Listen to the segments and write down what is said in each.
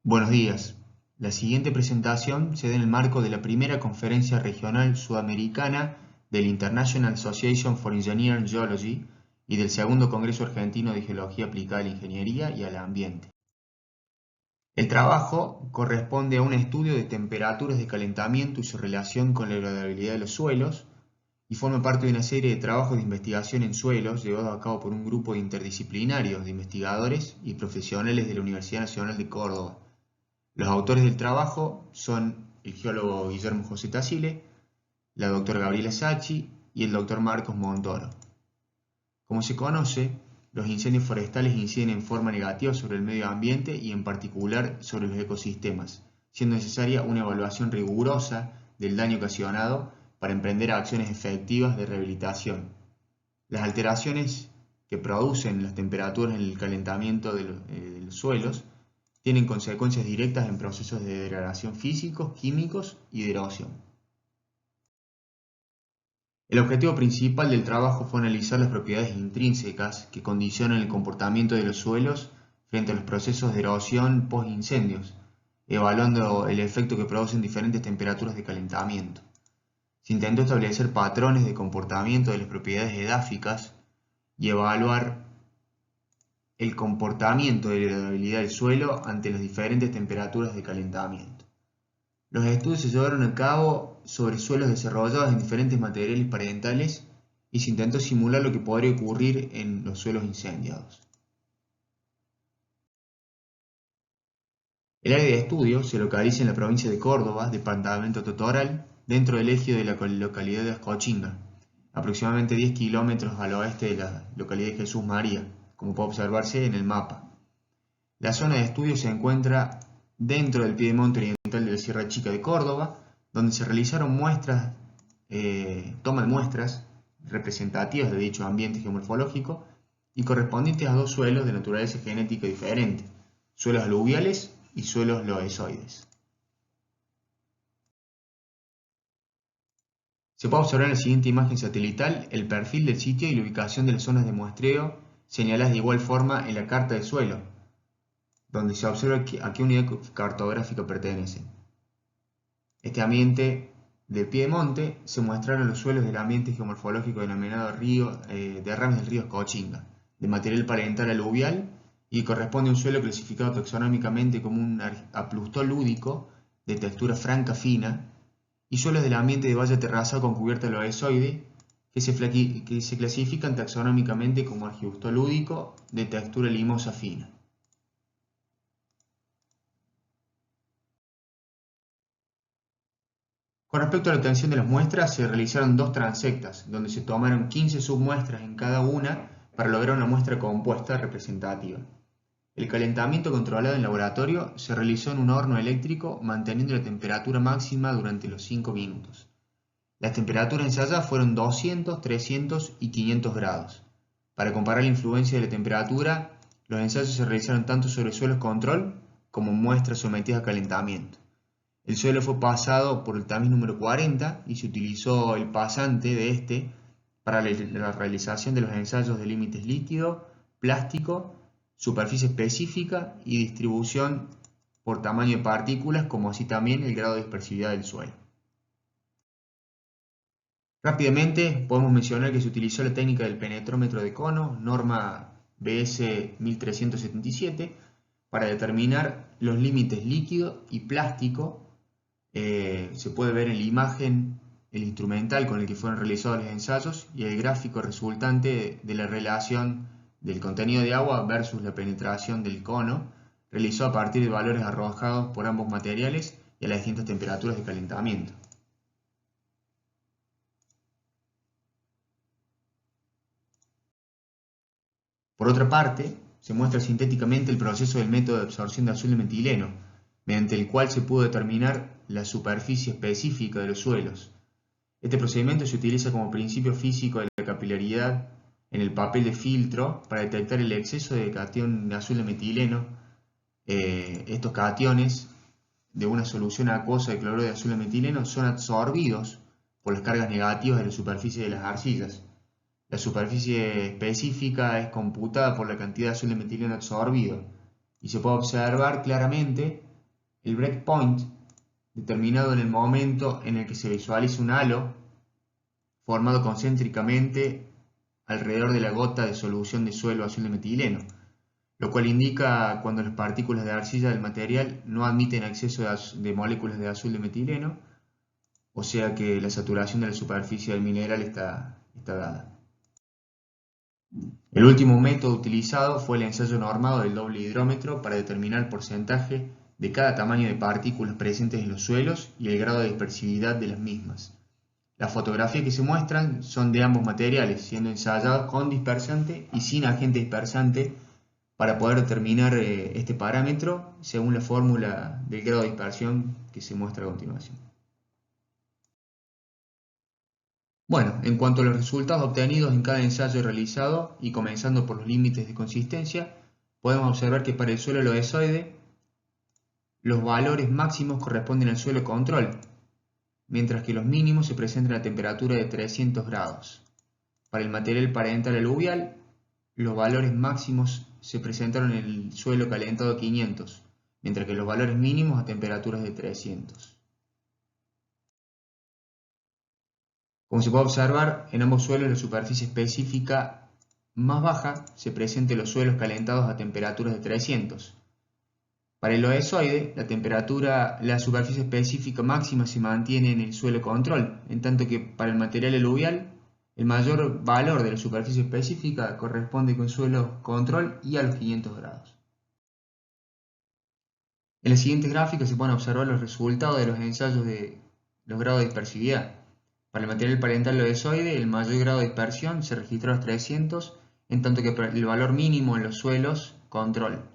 Buenos días. La siguiente presentación se da en el marco de la primera Conferencia Regional Sudamericana del International Association for Engineering Geology y del segundo Congreso Argentino de Geología Aplicada a la Ingeniería y al Ambiente. El trabajo corresponde a un estudio de temperaturas de calentamiento y su relación con la heredabilidad de los suelos y forma parte de una serie de trabajos de investigación en suelos llevados a cabo por un grupo interdisciplinario de investigadores y profesionales de la Universidad Nacional de Córdoba. Los autores del trabajo son el geólogo Guillermo José Tassile, la doctora Gabriela Sacchi y el doctor Marcos Montoro. Como se conoce, los incendios forestales inciden en forma negativa sobre el medio ambiente y en particular sobre los ecosistemas, siendo necesaria una evaluación rigurosa del daño ocasionado para emprender acciones efectivas de rehabilitación. Las alteraciones que producen las temperaturas en el calentamiento de los suelos tienen consecuencias directas en procesos de degradación físicos, químicos y de erosión. El objetivo principal del trabajo fue analizar las propiedades intrínsecas que condicionan el comportamiento de los suelos frente a los procesos de erosión post-incendios, evaluando el efecto que producen diferentes temperaturas de calentamiento. Se intentó establecer patrones de comportamiento de las propiedades edáficas y evaluar el comportamiento de la heredabilidad del suelo ante las diferentes temperaturas de calentamiento. Los estudios se llevaron a cabo sobre suelos desarrollados en diferentes materiales parentales y se intentó simular lo que podría ocurrir en los suelos incendiados. El área de estudio se localiza en la provincia de Córdoba, departamento Totoral, dentro del ejido de la localidad de Ascochinga, aproximadamente 10 kilómetros al oeste de la localidad de Jesús María, como puede observarse en el mapa. La zona de estudio se encuentra dentro del piedemonte oriental de la Sierra Chica de Córdoba, donde se realizaron toma de muestras representativas de dicho ambiente geomorfológico y correspondientes a dos suelos de naturaleza genética diferente, suelos aluviales y suelos loezoides. Se puede observar en la siguiente imagen satelital el perfil del sitio y la ubicación de las zonas de muestreo señaladas de igual forma en la carta de suelo, donde se observa a qué unidad cartográfica pertenecen. Este ambiente de piedemonte se muestraron los suelos del ambiente geomorfológico denominado derrames del río Ascochinga, de material parental aluvial y corresponde a un suelo clasificado taxonómicamente como un aplustol lúdico de textura franca fina y suelos del ambiente de valla terrazada con cubierta loezoide que se clasifican taxonómicamente como argibustol lúdico de textura limosa fina. Con respecto a la obtención de las muestras, se realizaron dos transectas, donde se tomaron 15 submuestras en cada una para lograr una muestra compuesta representativa. El calentamiento controlado en laboratorio se realizó en un horno eléctrico manteniendo la temperatura máxima durante los 5 minutos. Las temperaturas ensayadas fueron 200, 300 y 500 grados. Para comparar la influencia de la temperatura, los ensayos se realizaron tanto sobre suelos control como muestras sometidas a calentamiento. El suelo fue pasado por el tamiz número 40 y se utilizó el pasante de este para la realización de los ensayos de límites líquido, plástico, superficie específica y distribución por tamaño de partículas, como así también el grado de dispersividad del suelo. Rápidamente podemos mencionar que se utilizó la técnica del penetrómetro de cono, norma BS 1377, para determinar los límites líquido y plástico. Se puede ver en la imagen el instrumental con el que fueron realizados los ensayos y el gráfico resultante de la relación del contenido de agua versus la penetración del cono, realizado a partir de valores arrojados por ambos materiales y a las distintas temperaturas de calentamiento. Por otra parte, se muestra sintéticamente el proceso del método de absorción de azul de metileno, mediante el cual se pudo determinar la superficie específica de los suelos. Este procedimiento se utiliza como principio físico de la capilaridad en el papel de filtro para detectar el exceso de catión de azul de metileno. Estos cationes de una solución acuosa de cloruro de azul de metileno son absorbidos por las cargas negativas de la superficie de las arcillas. La superficie específica es computada por la cantidad de azul de metileno absorbido y se puede observar claramente el breakpoint, determinado en el momento en el que se visualiza un halo formado concéntricamente alrededor de la gota de solución de suelo azul de metileno, lo cual indica cuando las partículas de arcilla del material no admiten acceso de moléculas de azul de metileno, o sea que la saturación de la superficie del mineral está dada. El último método utilizado fue el ensayo normado del doble hidrómetro para determinar el porcentaje de cada tamaño de partículas presentes en los suelos y el grado de dispersividad de las mismas. Las fotografías que se muestran son de ambos materiales, siendo ensayados con dispersante y sin agente dispersante para poder determinar este parámetro según la fórmula del grado de dispersión que se muestra a continuación. Bueno, en cuanto a los resultados obtenidos en cada ensayo realizado y comenzando por los límites de consistencia, podemos observar que para el suelo lodesoide los valores máximos corresponden al suelo control, mientras que los mínimos se presentan a temperatura de 300 grados. Para el material parental aluvial, los valores máximos se presentaron en el suelo calentado a 500, mientras que los valores mínimos a temperaturas de 300. Como se puede observar, en ambos suelos la superficie específica más baja se presenta en los suelos calentados a temperaturas de 300. Para el lodesoide, la superficie específica máxima se mantiene en el suelo control, en tanto que para el material aluvial, el mayor valor de la superficie específica corresponde con suelo control y a los 500 grados. En la siguiente gráfica se pueden observar los resultados de los ensayos de los grados de dispersividad. Para el material parental lodesoide, el mayor grado de dispersión se registró a los 300, en tanto que para el valor mínimo en los suelos control.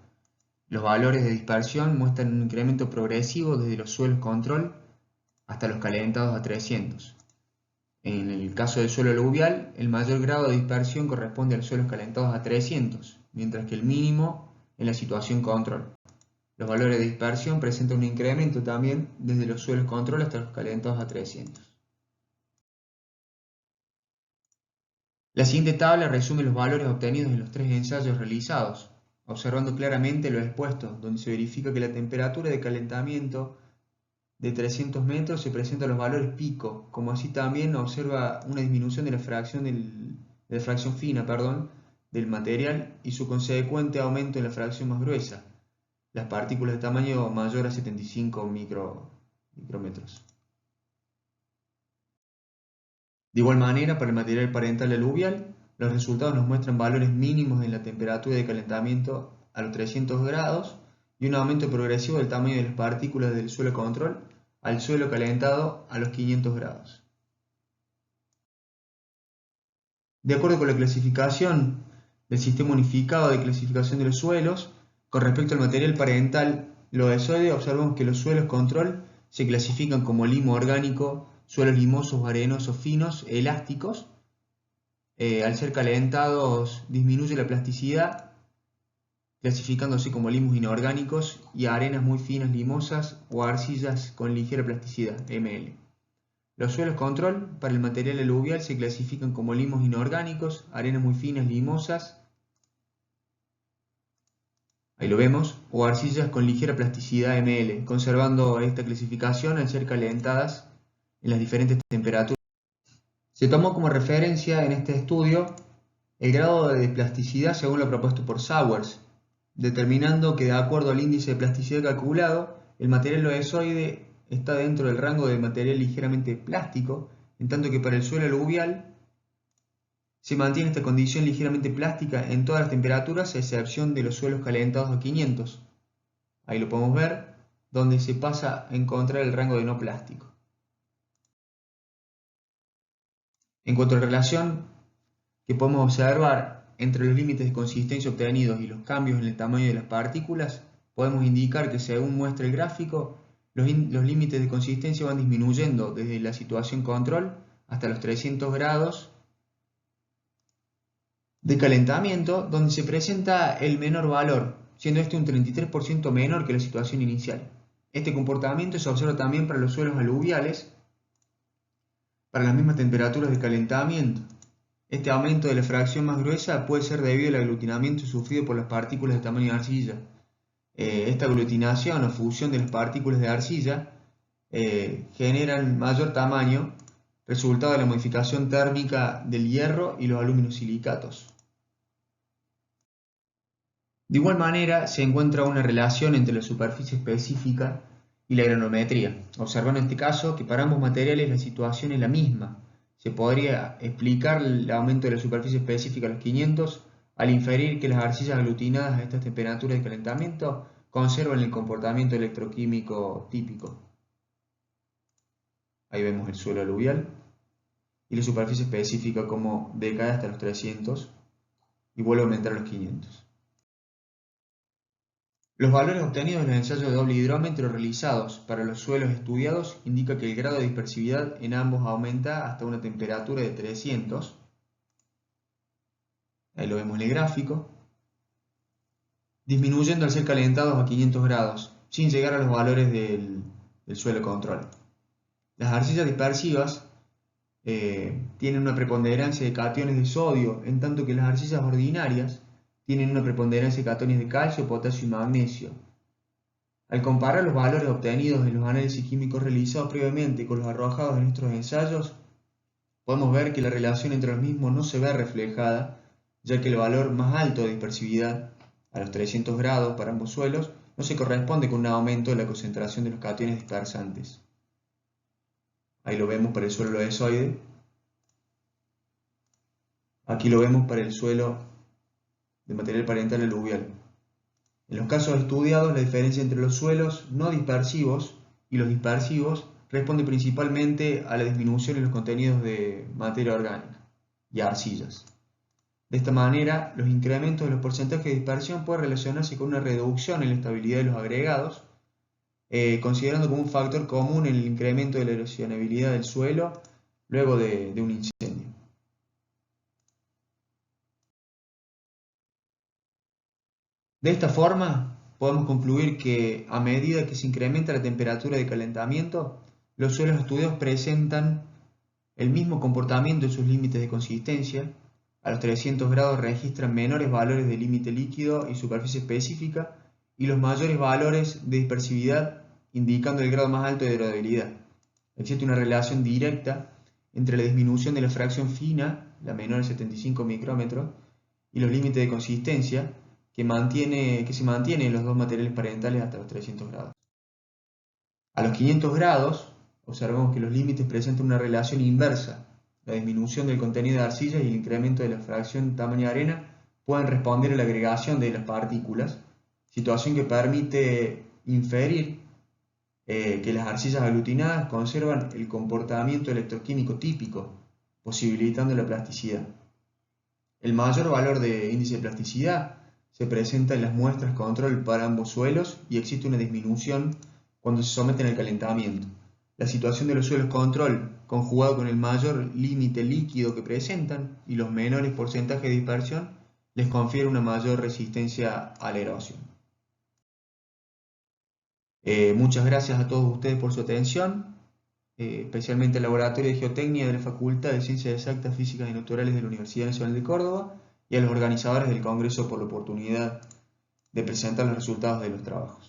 Los valores de dispersión muestran un incremento progresivo desde los suelos control hasta los calentados a 300. En el caso del suelo aluvial, el mayor grado de dispersión corresponde a los suelos calentados a 300, mientras que el mínimo en la situación control. Los valores de dispersión presentan un incremento también desde los suelos control hasta los calentados a 300. La siguiente tabla resume los valores obtenidos en los tres ensayos realizados, observando claramente lo expuesto, donde se verifica que la temperatura de calentamiento de 300 metros se presenta los valores pico, como así también observa una disminución de la fracción fina del material y su consecuente aumento en la fracción más gruesa, las partículas de tamaño mayor a 75 micrómetros. De igual manera, para el material parental aluvial, los resultados nos muestran valores mínimos en la temperatura de calentamiento a los 300 grados y un aumento progresivo del tamaño de las partículas del suelo control al suelo calentado a los 500 grados. De acuerdo con la clasificación del Sistema Unificado de Clasificación de los Suelos, con respecto al material parental lodesoide, observamos que los suelos control se clasifican como limo orgánico, suelos limosos, arenosos, finos, elásticos. Al ser calentados disminuye la plasticidad, clasificándose como limos inorgánicos, y arenas muy finas limosas o arcillas con ligera plasticidad, ML. Los suelos control para el material aluvial se clasifican como limos inorgánicos, arenas muy finas limosas, ahí lo vemos, o arcillas con ligera plasticidad ML, conservando esta clasificación al ser calentadas en las diferentes temperaturas. Se tomó como referencia en este estudio el grado de plasticidad según lo propuesto por Sowers, determinando que de acuerdo al índice de plasticidad calculado, el material lodesoide está dentro del rango de material ligeramente plástico, en tanto que para el suelo aluvial se mantiene esta condición ligeramente plástica en todas las temperaturas, a excepción de los suelos calentados a 500. Ahí lo podemos ver, donde se pasa a encontrar el rango de no plástico. En cuanto a la relación que podemos observar entre los límites de consistencia obtenidos y los cambios en el tamaño de las partículas, podemos indicar que según muestra el gráfico, los límites de consistencia van disminuyendo desde la situación control hasta los 300 grados de calentamiento, donde se presenta el menor valor, siendo este un 33% menor que la situación inicial. Este comportamiento se observa también para los suelos aluviales, para las mismas temperaturas de calentamiento. Este aumento de la fracción más gruesa puede ser debido al aglutinamiento sufrido por las partículas de tamaño de arcilla. Esta aglutinación o fusión de las partículas de arcilla generan mayor tamaño, resultado de la modificación térmica del hierro y los aluminosilicatos. De igual manera, se encuentra una relación entre la superficie específica y la granometría, observando en este caso que para ambos materiales la situación es la misma. Se podría explicar el aumento de la superficie específica a los 500 al inferir que las arcillas aglutinadas a estas temperaturas de calentamiento conservan el comportamiento electroquímico típico. Ahí vemos el suelo aluvial y la superficie específica como decae hasta los 300 y vuelve a aumentar a los 500. Los valores obtenidos en los ensayos de doble hidrómetro realizados para los suelos estudiados indican que el grado de dispersividad en ambos aumenta hasta una temperatura de 300. Ahí lo vemos en el gráfico, disminuyendo al ser calentados a 500 grados, sin llegar a los valores del suelo control. Las arcillas dispersivas tienen una preponderancia de cationes de sodio, en tanto que las arcillas ordinarias tienen una preponderancia de cationes de calcio, potasio y magnesio. Al comparar los valores obtenidos en los análisis químicos realizados previamente con los arrojados en estos ensayos, podemos ver que la relación entre los mismos no se ve reflejada, ya que el valor más alto de dispersividad, a los 300 grados para ambos suelos, no se corresponde con un aumento de la concentración de los cationes dispersantes. Ahí lo vemos para el suelo loezoide. Aquí lo vemos para el suelo de material parietal aluvial. En los casos estudiados, la diferencia entre los suelos no dispersivos y los dispersivos responde principalmente a la disminución en los contenidos de materia orgánica y arcillas. De esta manera, los incrementos de los porcentajes de dispersión pueden relacionarse con una reducción en la estabilidad de los agregados, considerando como un factor común el incremento de la erosionabilidad del suelo luego de un incendio. De esta forma, podemos concluir que a medida que se incrementa la temperatura de calentamiento, los suelos estudiados presentan el mismo comportamiento en sus límites de consistencia. A los 300 grados registran menores valores de límite líquido y superficie específica y los mayores valores de dispersividad, indicando el grado más alto de heredabilidad. Existe una relación directa entre la disminución de la fracción fina, la menor de 75 micrómetros, y los límites de consistencia, que se mantiene en los dos materiales parentales hasta los 300 grados. A los 500 grados, observamos que los límites presentan una relación inversa. La disminución del contenido de arcilla y el incremento de la fracción tamaño de arena pueden responder a la agregación de las partículas, situación que permite inferir que las arcillas aglutinadas conservan el comportamiento electroquímico típico, posibilitando la plasticidad. El mayor valor de índice de plasticidad se presenta en las muestras control para ambos suelos y existe una disminución cuando se someten al calentamiento. La situación de los suelos control, conjugado con el mayor límite líquido que presentan y los menores porcentajes de dispersión, les confiere una mayor resistencia a la erosión. Muchas gracias a todos ustedes por su atención, especialmente al Laboratorio de Geotecnia de la Facultad de Ciencias Exactas, Físicas y Naturales de la Universidad Nacional de Córdoba y a los organizadores del Congreso por la oportunidad de presentar los resultados de los trabajos.